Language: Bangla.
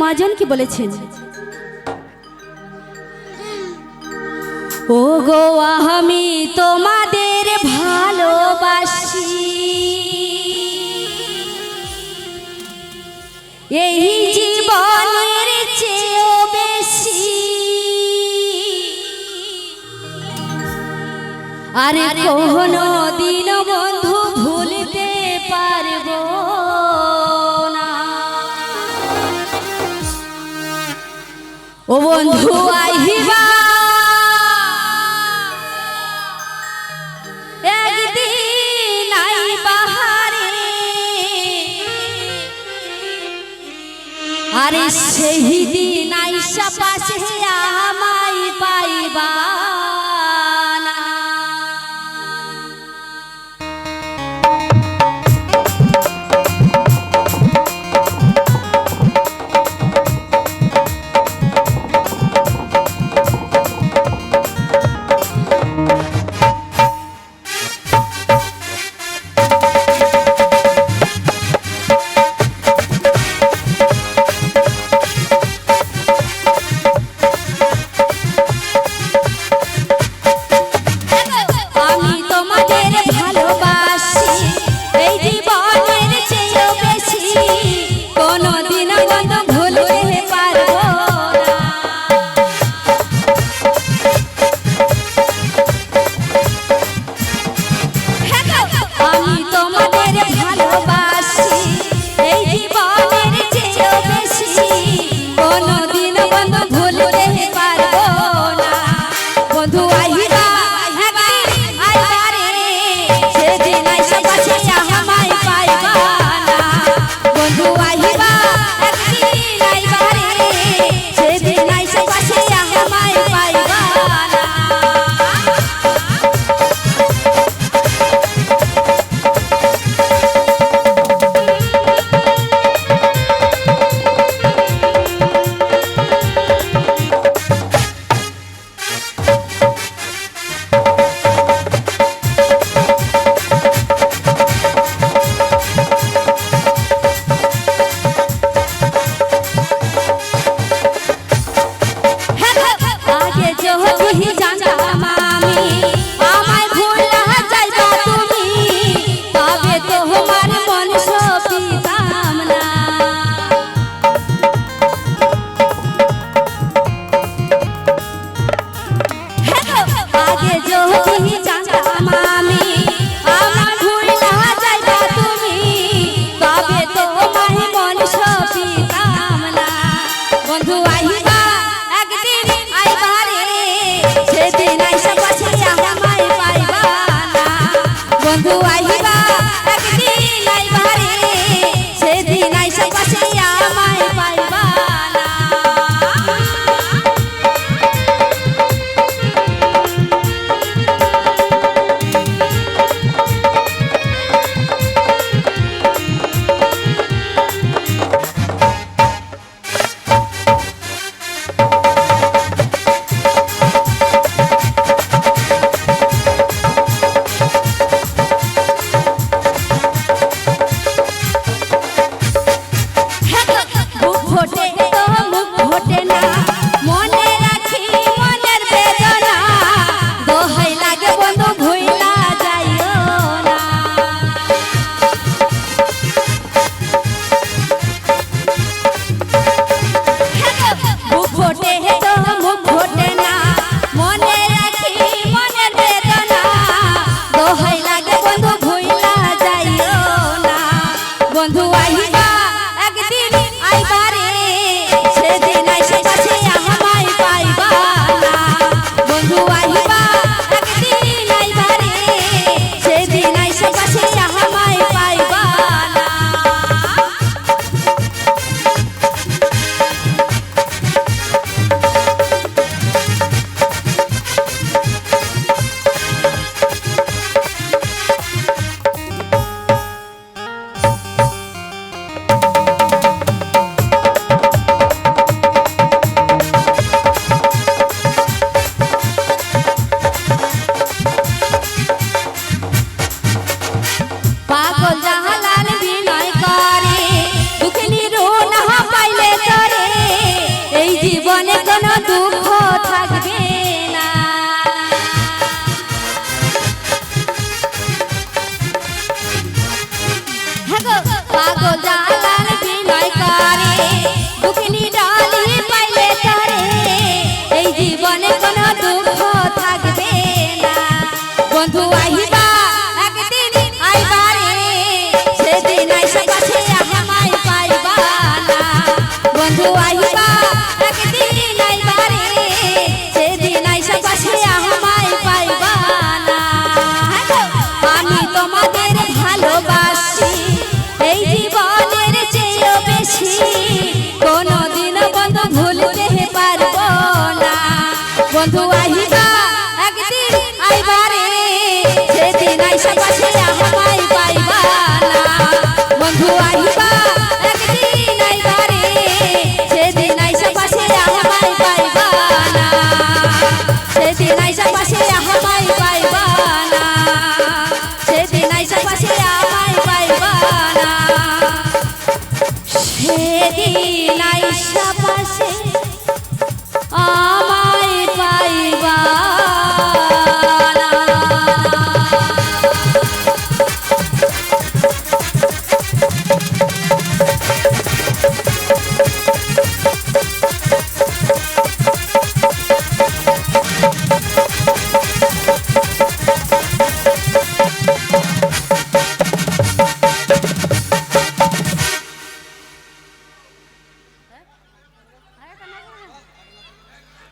মহাজন কি বলেছেন? ও গো আমি তোমাদের ভালোবাসি, এই জীবনের চেয়েও বেশি, আরে কোনো দিন বন্ধু ভুলতে পারবো না। ও বন্ধু আইবা একদিন, আইবা হারে, আরে সেই দিন আইসা পাশে আমায় পাইবা না। দুঃখিনী ডালি পাইলে তারে এই জীবনে কোনো দুঃখ থাকবে না বন্ধু আহিবা একদিন আইবা রে সেদিন আইসা কাছে আমায় পাইবা না বন্ধু আহিবা একদিন আইবা রে সেদিন আইসা কাছে আমায় পাইবা না আমি তোমাদের ভালোবাসি এই জীবনের চেয়েও বেশি কোনদিন বন্ধু ভুলতে পারবো না বন্ধু আহিবা একদিন আইবা রে সেদিন আইসা পাশে আমায় পাইবা না বন্ধু আহিবা একদিন আইবা রে সেদিন আইসা পাশে আমায় পাইবা না সেদিন আইসা পাশে আমায় পাইবা না সেদিন আইসা পাশে আমায় পাইবা না সেদিন আইসা পাশে আমায় পাইবা